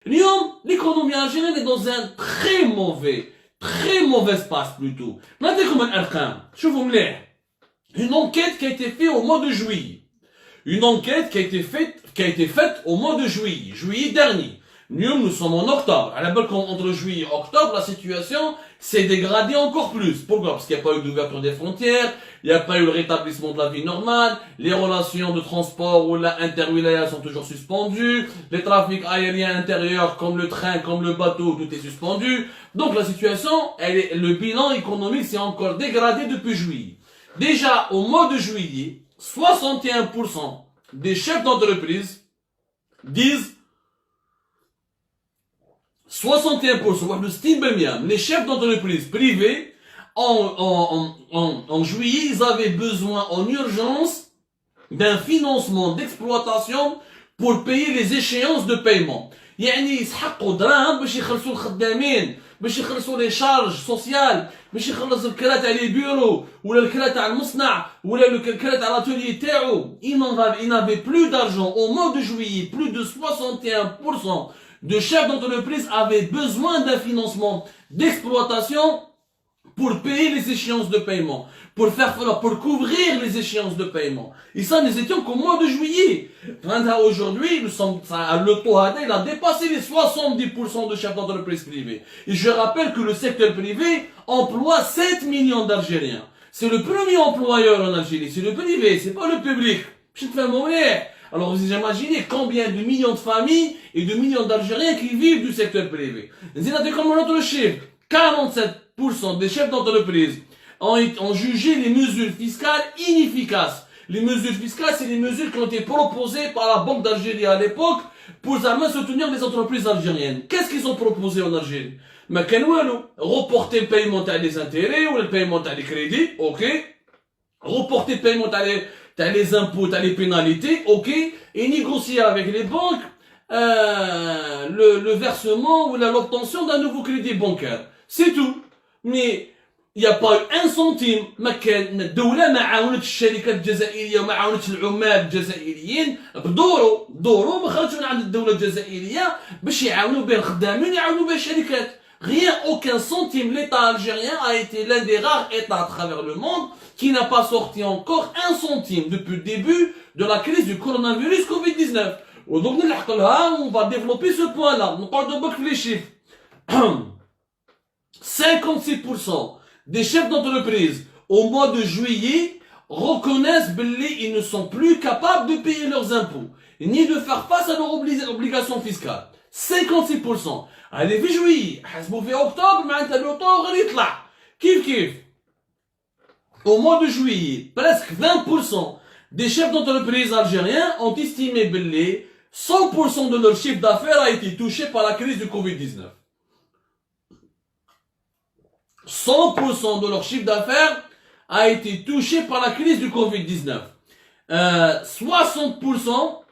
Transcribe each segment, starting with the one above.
Lyon, l'économie algérienne est dans un très mauvais espace plutôt. نعطيكم الأرقام. شوفوا مليح. Une enquête qui a été faite au mois de juillet. Une enquête qui a été faite au mois de juillet dernier. Nous sommes en octobre. À la base, entre juillet et octobre, la situation s'est dégradée encore plus. Pourquoi? Parce qu'il n'y a pas eu d'ouverture des frontières, il n'y a pas eu le rétablissement de la vie normale, les relations de transport ou la interwilaya sont toujours suspendues, les trafics aériens intérieurs comme le train, comme le bateau, tout est suspendu. Donc la situation, le bilan économique s'est encore dégradé depuis juillet. Déjà, au mois de juillet, 61% des chefs d'entreprise disent 61%, les chefs d'entreprise privés, en juillet, ils avaient besoin en urgence d'un financement d'exploitation pour payer les échéances de paiement. يعني يسحقوا دراهم باش يخلصوا الخدامين باش يخلصوا لي شارج سوسيال باش يخلص الكرا تاع لي بيرو ولا الكرا تاع المصنع ولا الكرا تاع l'atelier تاعو. Il n'avait plus d'argent au mois de juillet. Plus de 61% de chefs d'entreprise avaient besoin d'un financement d'exploitation pour payer les échéances de paiement, pour couvrir les échéances de paiement. Et ça, nous étions qu'au mois de juillet. Aujourd'hui, le taux il a dépassé les 70% de chefs d'entreprise privés. Et je rappelle que le secteur privé emploie 7 millions d'Algériens. C'est le premier employeur en Algérie. C'est le privé, c'est pas le public. Je te fais mourir. Alors vous imaginez combien de millions de familles et de millions d'Algériens qui vivent du secteur privé. Comme notre chiffre, 47% des chefs d'entreprise ont jugé les mesures fiscales inefficaces. Les mesures fiscales, c'est les mesures qui ont été proposées par la Banque d'Algérie à l'époque pour soutenir les entreprises algériennes. Qu'est-ce qu'ils ont proposé en Algérie? Reporter le paiement des intérêts ou le paiement des crédits, ok. Reporter le paiement les impôts, les pénalités, ok. Et négocier avec les banques le versement ou l'obtention d'un nouveau crédit bancaire. C'est tout. Mais il n'y a pas eu un centime. ما كان الدولة ما عاونتش الشركات الجزائرية وما عاونتش العمال الجزائريين بدورو ما خرجوا من عند الدولة الجزائرية باش يعاونوا بين الخدامين يعاونوا بين الشركات. Rien, aucun centime. L'État algérien a été l'un des rares États à travers le monde qui n'a pas sorti encore un centime depuis le début de la crise du coronavirus Covid-19. Donc on va développer ce point-là. On parle de les chiffres. 56% des chefs d'entreprise au mois de juillet reconnaissent qu'ils ne sont plus capables de payer leurs impôts ni de faire face à leurs obligations fiscales. 56%. Allez, في juillet, حسبوا في octobre, معناتها l'automne غير يطلع. كيف. Au mois de juillet, presque 20% des chefs d'entreprise algériens ont estimé que 100% de leur chiffre d'affaires a été touché par la crise du Covid-19. 100% de leur chiffre d'affaires a été touché par la crise du Covid-19. 60%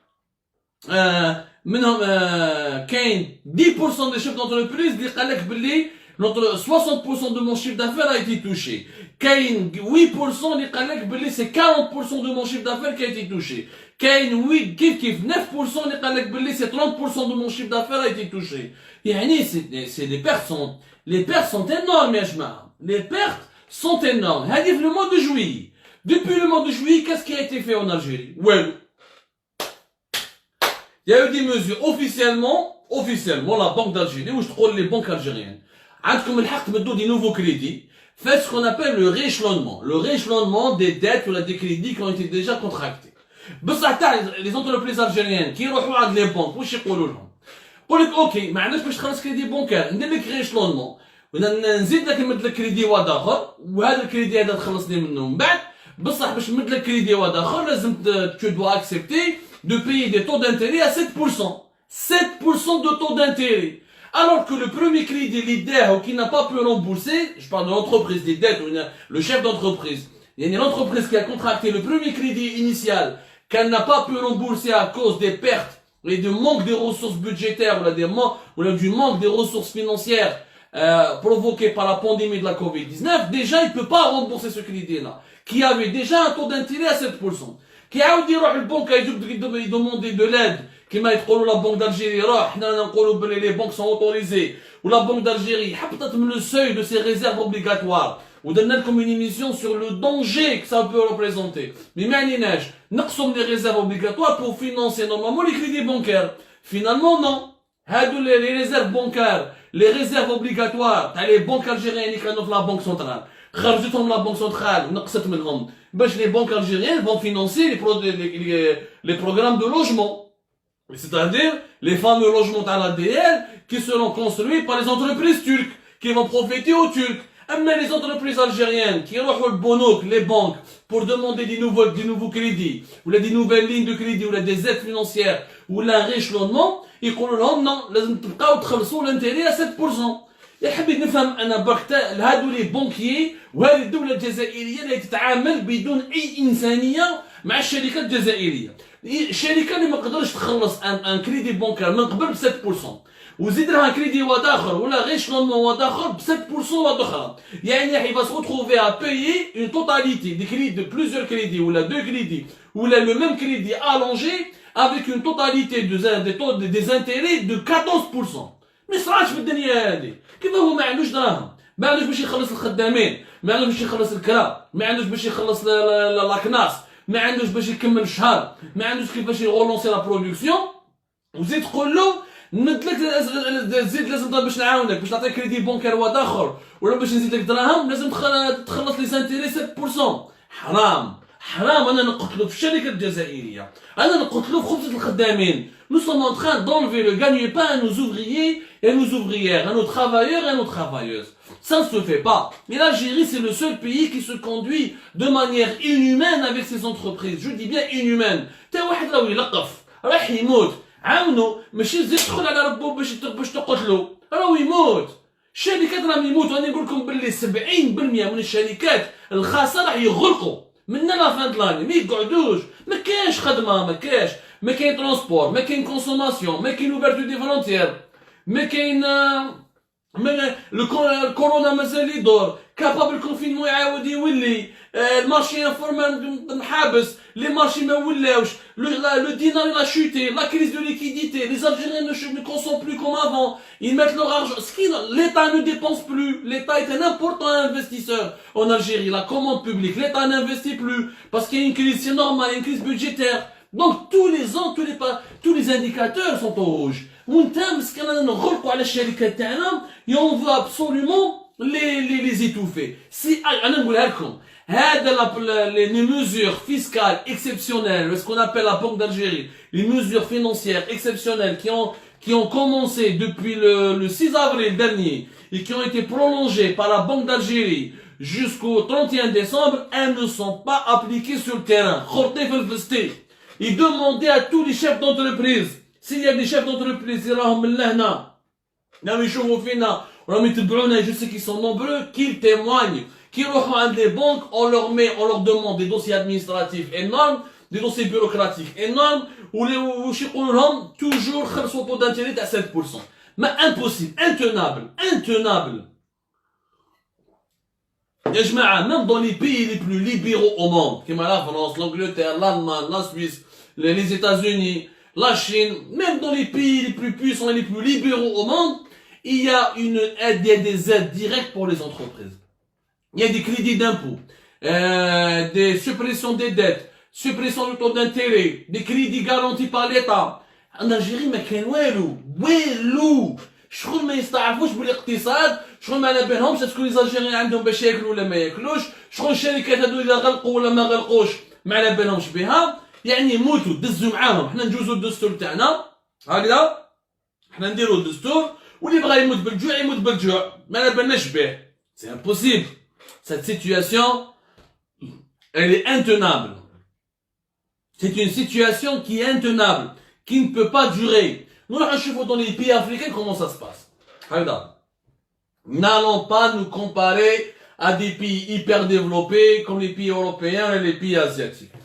كاين 10% des chefs d'entreprise اللي قال لك باللي 60% de mon chiffre d'affaires a été touché. كاين 8% اللي قال لك باللي c'est 40% de mon chiffre d'affaires qui a été touché. كاين 8 كيف 9% اللي قال لك باللي c'est 30% de mon chiffre d'affaires a été touché. يعني c'est les pertes sont énormes يا جماعه. Les pertes sont énormes. هذه في le mois de juillet. Depuis le mois de juillet, qu'est-ce qui a été fait en Algérie? Ouais. Il y a eu des mesures officiellement, la Banque d'Algérie, où je trouve les banques algériennes. عندكم الحق تمدوا des nouveaux crédits. Faites ce qu'on appelle le rééchelonnement. Le rééchelonnement des dettes ou des crédits qui ont été déjà contractés. بصح تاع les entreprises algériennes qui يروحوا عند les banques واش يقولوا لهم؟ يقول لك اوكي ما عندناش باش تخلص كريدي بونكار ندير لك ريشلونمون ونزيد لك نمد لك كريدي واحد اخر وهذا الكريدي هذا تخلصني منه من بعد بصح باش نمد لك كريدي واحد اخر لازم tu dois accepter de payer des taux d'intérêt à 7%. 7% de taux d'intérêt. Alors que le premier crédit leader qui n'a pas pu rembourser, je parle de l'entreprise des dettes, le chef d'entreprise, il y a une entreprise qui a contracté le premier crédit initial qu'elle n'a pas pu rembourser à cause des pertes et du manque des ressources budgétaires ou du manque des ressources financières provoquées par la pandémie de la Covid-19, déjà il ne peut pas rembourser ce crédit-là, qui avait déjà un taux d'intérêt à 7%. Qui a dit à la banque, il demandait de l'aide, كما يقولوا لا بنك d'Algérie راح حنا نقولوا بلي لي بنك سون اوتوريزي ولا بنك d'Algérie حبطت من لو سوي دو سي ريزيرف اوبليغاتوار ودرنا لكم اون ايميسيون سور لو دونجي كو سا بو ريبريزونتي مي ما عنيناش نقصوا من لي ريزيرف اوبليغاتوار بور فينونسي نورمالمون لي كريدي بونكير فينالمون نو هادو لي ريزيرف بونكار لي ريزيرف اوبليغاتوار تاع لي بنك الجيريان اللي كانوا في لا بنك سنترال خرجتهم لا بنك سنترال ونقصت منهم باش لي بنك الجيريان فون فينونسي لي بروغرام دو لوجمون c'est-à-dire les fameux logements à l'ADL qui seront construits par les entreprises turques qui vont profiter aux Turcs. Mais les entreprises algériennes qui ont le bonoc, les banques, pour demander des nouveaux crédits, ou des nouvelles lignes de crédit, ou des aides financières, ou l'enrichissement, ils disent non, لازم تبقاو تخلصوا l'intérêt à 7%. يا حبيبي نفهم انا برك هادو لي بونكيي وهذه الدوله الجزائريه اللي تتعامل بدون اي انسانيه مع الشركات الجزائريه. الشركه اللي ما تقدرش تخلص ان كريدي بونكار من قبل ب 7% وزيد لها كريدي واد اخر ولا غير شلون واد اخر ب 7% واد اخرى، يعني il va se retrouver à payer une totalité des crédits de plusieurs crédits ou deux crédits ou le même crédit allongé avec une totalité des intérêts de 14%. ما يصرعش في الدنيا هذه، كيف هو ما عندوش دراهم، ما عندوش باش يخلص الخدامين، ما عندوش باش يخلص الكرا، ما عندوش باش يخلص لاكناس، ما عندوش باش يكمل الشهر، ما عندوش كيفاش يغولونسي لا برودكسيون، وزيد تقول له نمد لك زيد لازم باش نعاونك باش نعطيك كريدي بونكار واد اخر ولا باش نزيد لك دراهم لازم تخلص لي زانتيري 7%. حرام انا نقتلو في الشركه الجزائريه، انا نقتلو في خبزه الخدامين. Nous sommes en train d'enlever le gagne-pain à nos ouvriers et à nos ouvrières, à nos travailleurs et à nos travailleuses. Ça ne se fait pas. Mais l'Algérie, c'est le seul pays qui se conduit de manière inhumaine avec ses entreprises. Je dis bien inhumaine. تا واحد راهو يلقف راح يموت، عاونو ماشي تزيد تدخل على ربو باش تقتلو، راهو يموت. الشركات راهم يموتوا. انا نقول لكم باللي 70% من الشركات الخاصه راح يغلقوا من لا فان دلاني، ما يقعدوش، ما كاينش خدمه، ما كاين ترونسبور، ما كاين كونسوماسيون، ما كاين اوفرتو دي فولونتير، ما كاين الكورونا مازال يدور، كابابل كونفينمون يعاود يولي، المارشي انفورمال محابس، لي مارشي ما ولاوش، le dinar il a chuté, la crise de liquidité, les Algériens ne consomment plus comme avant, ils mettent leur argent, l'État ne dépense plus, l'État est un important investisseur en Algérie, la commande publique, l'État n'investit plus, parce qu'il y a une crise, c'est normal, il y a une crise budgétaire. Donc tous les ans, tous les indicateurs sont au rouge. Et on veut absolument les étouffer. Si les mesures fiscales exceptionnelles, ce qu'on appelle la Banque d'Algérie, les mesures financières exceptionnelles qui ont commencé depuis le 6 avril dernier et qui ont été prolongées par la Banque d'Algérie jusqu'au 31 décembre, elles ne sont pas appliquées sur le terrain. Il demandait à tous les chefs d'entreprise, s'il y a des chefs d'entreprise, je sais qu'ils sont nombreux, qu'ils témoignent, qu'ils rejoignent les banques, on leur demande des dossiers administratifs énormes, des dossiers bureaucratiques énormes, où toujours un taux d'intérêt à 7%. Mais impossible, intenable. Même dans les pays les plus libéraux au monde, comme la France, l'Angleterre, l'Allemagne, la Suisse, les États-Unis, la Chine, même dans les pays les plus puissants et les plus libéraux au monde, il y a des aides directes pour les entreprises. Il y a des crédits d'impôt, des suppressions des dettes, suppression du taux d'intérêt, des crédits garantis par l'État. En Algérie, ما كاين والو. شغل ما يستعرفوش بالاقتصاد، شغل ما على بالهمش اسكو لي زالجيريان عندهم باش ياكلوا ولا ما ياكلوش، شغل الشركات هادو اذا غلقوا ولا ما غلقوش ما على بالهمش بها، يعني يموتوا دزوا معاهم. حنا نجوزوا الدستور تاعنا هكذا، حنا نديروا الدستور واللي بغى يموت بالجوع يموت بالجوع، ما على بالناش به. C'est impossible. Cette situation, elle est intenable. C'est une situation qui est intenable, qui ne peut pas durer. Nous, dans les pays africains, comment ça se passe? N'allons pas nous comparer à des pays hyper développés comme les pays européens et les pays asiatiques.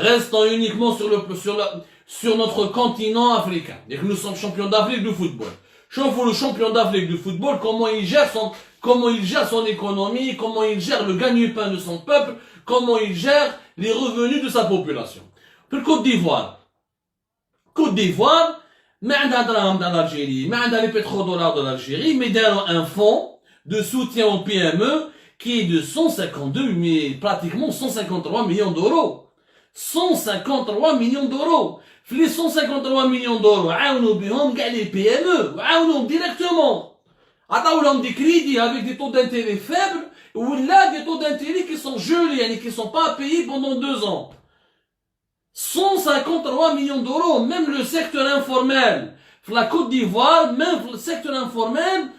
Restons uniquement sur notre continent africain. Et que nous sommes champions d'Afrique de football. Chauffons le champion d'Afrique de football, comment il gère son économie, comment il gère le gagne-pain de son peuple, comment il gère les revenus de sa population. Pour Côte d'Ivoire, ما عندها دراهم dans l'Algérie, ما عندها les pétrodollars de l'Algérie, mais داروا un fonds de soutien aux PME qui est de 152, mais pratiquement 153 millions d'euros. 153 millions d'euros. Les 153 millions d'euros, عاونوا بهم كاع les PME, عاونوهم directement. عطاولهم des crédits avec des taux d'intérêt faibles, ou là des taux d'intérêt qui sont gelés, يعني qui sont pas payés pendant 2 ans. 153 millions d'euros, même le secteur informel. La Côte d'Ivoire, même le secteur informel,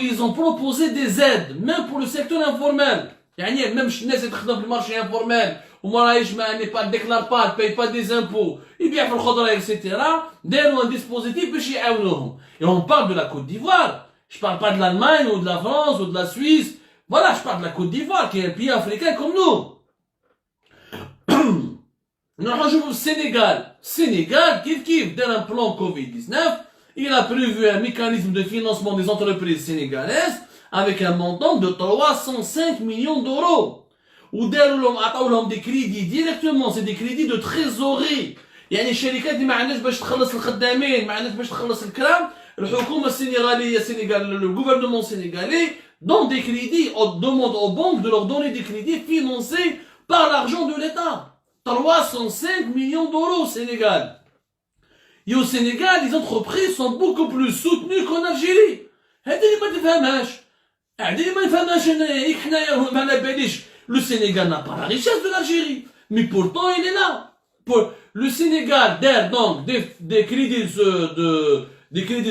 ils ont proposé des aides, même pour le secteur informel. يعني même الناس اللي تخدم في المارشي informel وما راهيش ما pas déclare pas, paye pas des impôts, يبيع في الخضره etc. داروا un dispositif باش يعاونوهم. Et on parle de la Côte d'Ivoire. Je parle pas de l'Allemagne ou de la France ou de la Suisse. Voilà, je parle de la Côte d'Ivoire qui est un pays africain comme nous. نروحو au Sénégal. Sénégal, kif dans un plan Covid-19, il a prévu un mécanisme de financement des entreprises sénégalaises avec un montant de 305 millions d'euros. Ou عطاولهم des crédits directement, c'est des crédits de trésorerie. يعني الشركات اللي ما عندهاش باش تخلص الخدامين، ما عندهاش باش تخلص الكرام، الحكومة السنغالية le gouvernement sénégalais donne des crédits, demande aux banques de leur donner des crédits financés par l'argent de l'État. 305 millions d'euros au Sénégal. Et au Sénégal, les entreprises sont beaucoup plus soutenues qu'en Algérie. Le Sénégal n'a pas la richesse de l'Algérie, mais pourtant il est là. Le Sénégal donc des crédits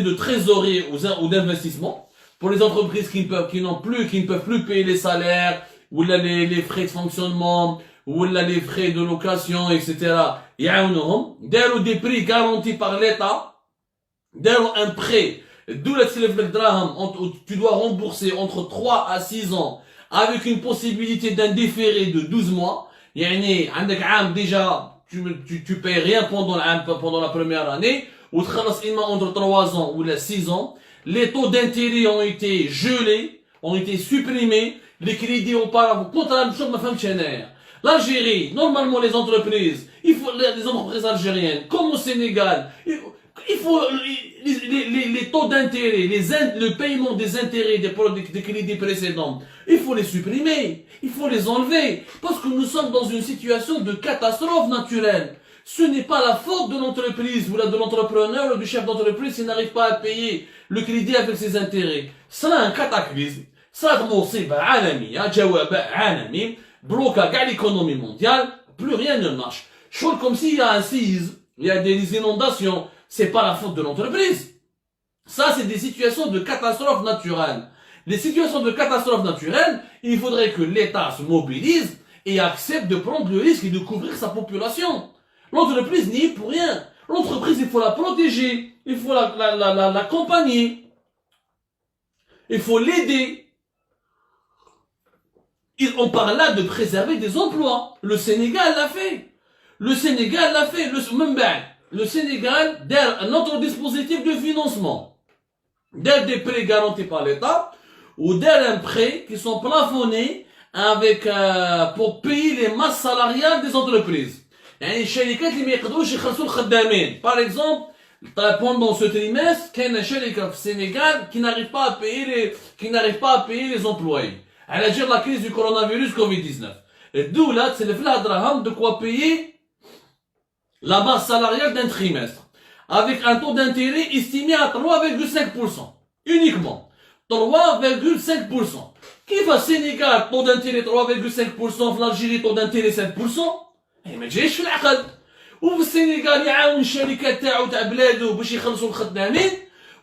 de trésorerie ou d'investissement pour les entreprises qui ne peuvent plus payer les salaires ou les frais de fonctionnement ou les frais de location, etc. يعاونوهم داروا des prix garantis par l'État, داروا un prêt d'où la tu dois rembourser entre 3 à 6 ans avec une possibilité d'un déféré de 12 mois. يعني عندك عام déjà tu payes rien pendant la première année ou تخلص إما entre 3 ans ou 6 ans. Les taux d'intérêt ont été gelés, ont été supprimés, les crédits auparavant contre la chose ما فهمتش هنايا. L'Algérie, normalement les entreprises, les entreprises algériennes, comme au Sénégal, il faut les taux d'intérêt, le paiement des intérêts des crédits précédents, il faut les supprimer, il faut les enlever, parce que nous sommes dans une situation de catastrophe naturelle. Ce n'est pas la faute de l'entreprise ou de l'entrepreneur ou du chef d'entreprise qui n'arrive pas à payer le crédit avec ses intérêts. C'est un cataclysme. Ça مصيبة عالمية, جواباء عالمي. Bloqué à l'économie mondiale, plus rien ne marche. Chose comme s'il y a un séisme, il y a des inondations, c'est pas la faute de l'entreprise. Ça, c'est des situations de catastrophe naturelle. Les situations de catastrophe naturelle, il faudrait que l'État se mobilise et accepte de prendre le risque et de couvrir sa population. L'entreprise n'y est pour rien. L'entreprise, il faut la protéger, il faut l'accompagner, il faut l'aider. On parle là de préserver des emplois. Le Sénégal l'a fait. Le Sénégal l'a fait. Le Sénégal a un autre dispositif de financement. Des prêts garantis par l'État ou un prêt qui sont plafonnés pour payer les masses salariales des entreprises. يعني الشركات اللي ما يقدروش يخلصوا الخدامين. Par exemple, pendant ce trimestre, il y a une شركة في Sénégal qui n'arrive pas à payer les employés. À la la crise du coronavirus Covid-19. Et d'où là, c'est le fladraham de quoi payer la base salariale d'un trimestre. Avec un taux d'intérêt estimé à 3,5%. Uniquement. 3,5%. Qui va Sénégal, taux d'intérêt 3,5%, l'Algérie, taux d'intérêt 7%. Eh, mais j'ai في العقل. وفي السنغال يعاون الشركات تاع بلاده باش يخلصوا الخدامين.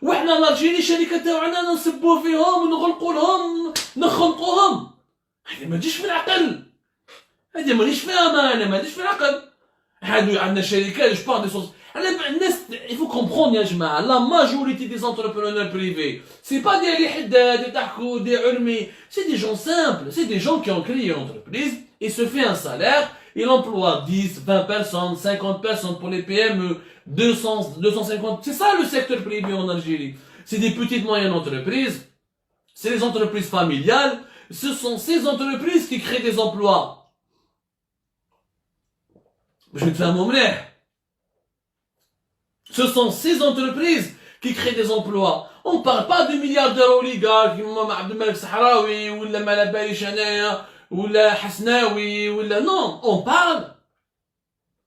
وإحنا الألجيري الشركة تاعنا نسبوا فيهم ونغلقوا لهم نخنقوهم. هذه ما تجيش في العقل. هذه مانيش فاهمة أنا ما تجيش في العقل. هادو عندنا شركات جو بار دي سوس. الناس il faut comprendre يا جماعة la majorité des entrepreneurs privés c'est pas des حداد des تحكو des علمي c'est des gens simples c'est des gens qui ont créé une entreprise et se fait un salaire il emploie 10, 20 personnes, 50 personnes pour les PME, 200, 250. C'est ça le secteur privé en Algérie. C'est des petites moyennes entreprises. C'est les entreprises familiales. Ce sont ces entreprises qui créent des emplois. Je vais te faire mon mère. Ce sont ces entreprises qui créent des emplois. On ne parle pas de milliardaires oligarques comme Abdelmalek Sahraoui ou la Malabali Chanaya ou la Hasnaoui ou la... Non, on parle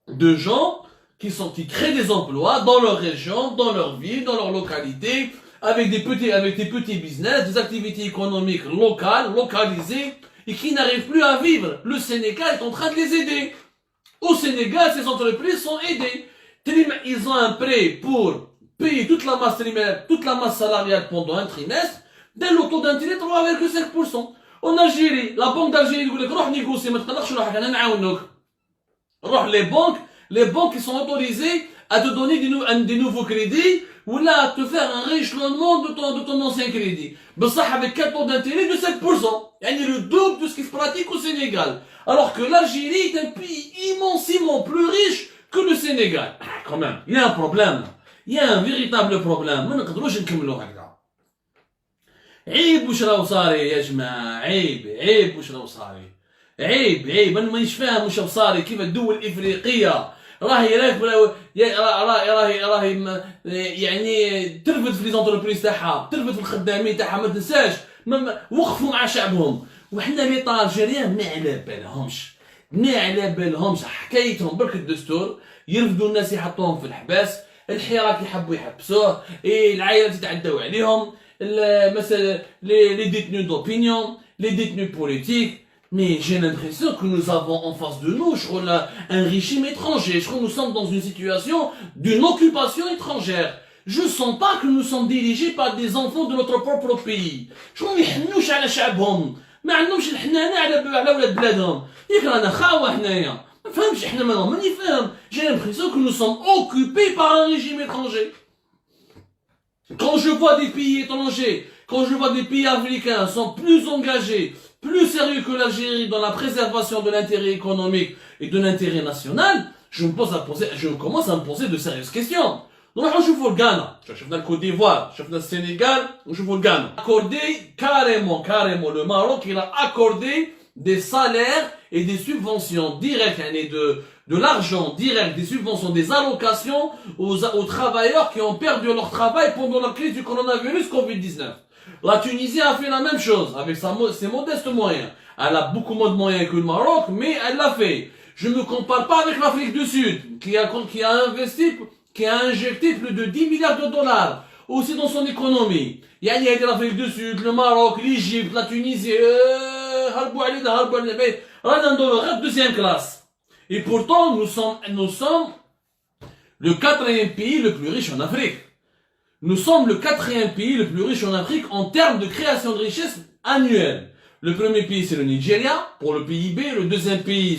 de gens qui créent des emplois dans leur région, dans leur ville, dans leur localité, avec des petits business, des activités économiques locales, localisées, et qui n'arrivent plus à vivre. Le Sénégal est en train de les aider. Au Sénégal, ces entreprises sont aidées. Ils ont un prêt pour payer toute la masse salariale pendant un trimestre, dès le taux d'intérêt 3,5%. En Algérie, la banque d'Algérie dit روح négocier, ما تقلقش روحك انا نعاونوك. روح les banques qui sont autorisées à te donner des nouveaux crédits ou là à te faire un rééchelonnement de ton ancien crédit. بصح avec un taux d'intérêt de 7%. يعني le double de ce qui se pratique au Sénégal. Alors que l'Algérie est un pays immensément plus riche que le Sénégal. Quand même, il y a un problème. Il y a un véritable problème. ما نقدروش نكملوا هكذا. عيب واش راهو صاري يا جماعة. عيب واش راهو صاري. عيب انا مانيش فاهم واش صاري. كيف الدول الافريقيه راهي يعني ترفد في لي زونتربريز تاعها، ترفد في الخدامين تاعها. ما تنساش وقفوا مع شعبهم. وحنا لي طالجيريان ما على بالهمش حكايتهم برك الدستور. يرفدوا الناس يحطوهم في الحباس، الحراك يحبوا يحبسوه، العائلات يتعدوا عليهم، مثلا les détenus d'opinion, les détenus politiques. Mais j'ai l'impression que nous avons en face de nous, je crois, un régime étranger. Je crois que nous sommes dans une situation d'une occupation étrangère. Je sens pas que nous sommes dirigés par des enfants de notre propre pays. Je crois qu'ils يحنوش على شعبهم، ما عندهمش الحنانة على ولاد بلادهم. ياك رانا خاوة هنايا. ما فهمش احنا ماني فاهم. J'ai l'impression que nous sommes occupés par un régime étranger. Quand je vois des pays étrangers, quand je vois des pays africains sont plus engagés, plus sérieux que l'Algérie dans la préservation de l'intérêt économique et de l'intérêt national, je commence à me poser de sérieuses questions. Donc là, je vois le Ghana, je vois le Côte d'Ivoire, je vois le Sénégal, je vois le Ghana. Accordé carrément, le Maroc, il a accordé des salaires et des subventions directes, de l'argent direct, des subventions, des allocations aux travailleurs qui ont perdu leur travail pendant la crise du coronavirus Covid-19. La Tunisie a fait la même chose avec ses modestes moyens. Elle a beaucoup moins de moyens que le Maroc, mais elle l'a fait. Je ne me compare pas avec l'Afrique du Sud, qui a injecté plus de 10 milliards de dollars aussi dans son économie. Il y a l'Afrique du Sud, le Maroc, l'Égypte, la Tunisie, deuxième classe. Et pourtant, nous sommes le quatrième pays le plus riche en Afrique. Nous sommes le quatrième pays le plus riche en Afrique en termes de création de richesse annuelle. Le premier pays, c'est le Nigeria, pour le PIB. Le deuxième pays,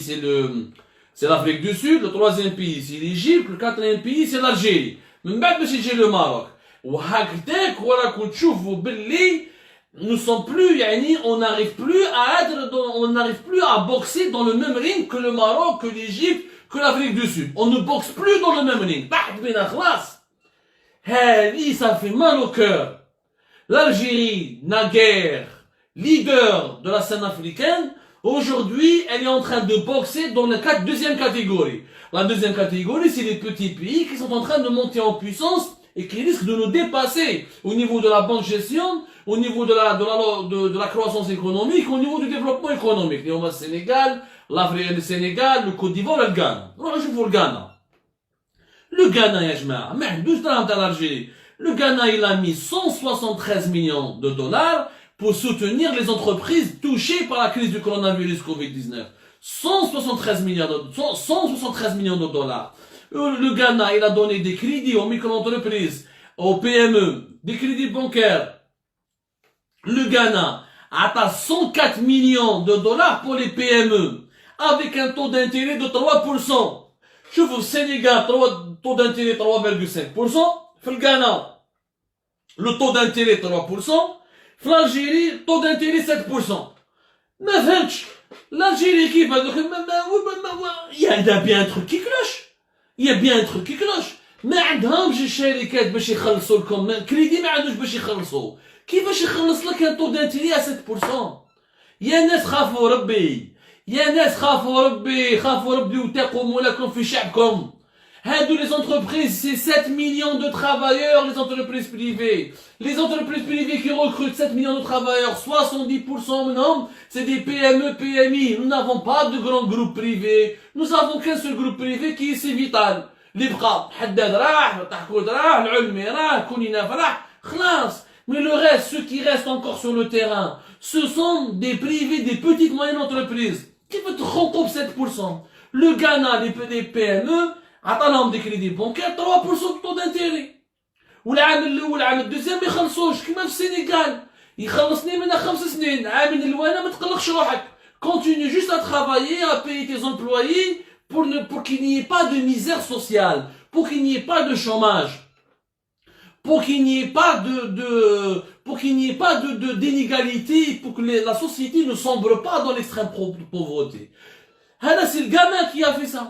c'est l'Afrique du Sud. Le troisième pays, c'est l'Égypte. Le quatrième pays, c'est l'Algérie. Mais maintenant, c'est le Maroc. Nous sommes plus, on n'arrive plus à boxer dans le même ring que le Maroc, que l'Égypte, que l'Afrique du Sud. On ne boxe plus dans le même ring. Ça fait mal au cœur. L'Algérie, naguère, leader de la scène africaine, aujourd'hui, elle est en train de boxer dans la deuxième catégorie. La deuxième catégorie, c'est les petits pays qui sont en train de monter en puissance et qui risquent de nous dépasser au niveau de la bonne gestion, au niveau de la croissance économique, au niveau du développement économique. Et on va le Sénégal, le Sénégal, le Côte d'Ivoire, le Ghana. Alors, je vois le Ghana. Le Ghana, le Ghana, il a mis 173 millions de dollars pour soutenir les entreprises touchées par la crise du coronavirus Covid-19. 173 millions de dollars. Le Ghana, il a donné des crédits aux micro-entreprises, aux PME, des crédits bancaires. Le Ghana a atteint 104 millions de dollars pour les PME, avec un taux d'intérêt de 3%. Je vous Sénégal, taux d'intérêt 3,5%. في الغانا le taux d'intérêt 3%. في l'Algérie, taux d'intérêt 7%. ما فهمتش. L'Algérie كيف هذوك il y a bien un truc qui cloche. Il y a bien un truc qui cloche. ما عندهمش الشركات باش يخلصوا لكم كريدي، ما عندوش باش يخلصوا. كيفاش يخلص لك un taux d'intérêt à 7%؟ يا ناس خافوا ربي، يا ناس خافوا ربي وتقوا مولاكم في شعبكم. Les entreprises, c'est 7 millions de travailleurs, les entreprises privées. Les entreprises privées qui recrutent 7 millions de travailleurs, 70% minimum, c'est des PME, PMI. Nous n'avons pas de grands groupes privés. Nous avons qu'un seul groupe privé qui est Civital. اللي بقى حداد راح طحكود راح العلمي راح كونيناف راح خلاص. Mais le reste, ceux qui restent encore sur le terrain, ce sont des privés, des petites moyennes entreprises. Qui peut te rendre 7%? Le Ghana, les PME, عطاهم des crédits bancaires 3% de taux d'intérêt. والعام الاول العام الدوزيام ما يخلصوش كيما في السنغال. يخلصني منها 5 سنين. عام الاولاني ما تقلقش روحك. Continue juste à travailler, à payer tes employés pour qu'il n'y ait pas de misère sociale, pour qu'il n'y ait pas de chômage, pour qu'il n'y ait pas d'inégalité, pour que la société ne sombre pas dans l'extrême pauvreté. C'est le Ghana qui a fait ça.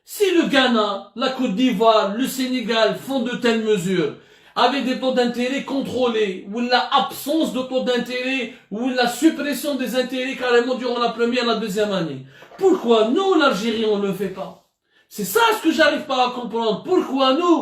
Si le Ghana, la Côte d'Ivoire, le Sénégal font de telles mesures, avec des taux d'intérêt contrôlés, ou l'absence de taux d'intérêt, ou la suppression des intérêts carrément durant la première et la deuxième année, pourquoi nous, l'Algérie, on ne le fait pas? C'est ça ce que j'arrive pas à comprendre. Pourquoi nous?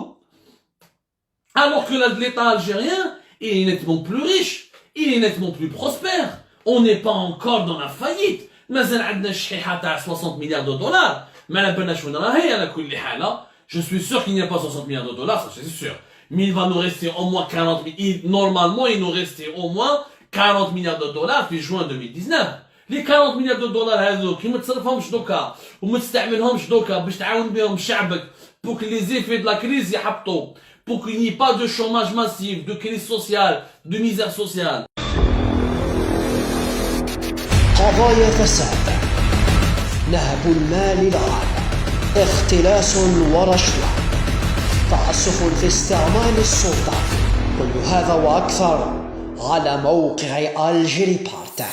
Alors que l'État algérien, il est nettement plus riche, il est nettement plus prospère. On n'est pas encore dans la faillite. مازال عندنا شحيحة تاع 60 milliards de dollars. ما على بالناش وين راهي على كل حالة. Je suis sûr qu'il n'y a pas 60 milliards de dollars, ça c'est sûr. Mais il va nous rester au moins 40 milliards. Normalement, il nous restait au moins 40 milliards de dollars في juin 2019. Les 40 milliards de dollars هذوك ما تصرفهمش دوكا وما تستعملهمش دوكا باش تعاون بهم شعبك pour que les effets de la crise يحبطوا, pour qu'il n'y ait pas de chômage massif, de crise sociale, de misère sociale. قضايا فساد، نهب المال العام، اختلاس ورشوة، تعسف في استعمال السلطة، كل هذا وأكثر على موقع الجيري بارتا.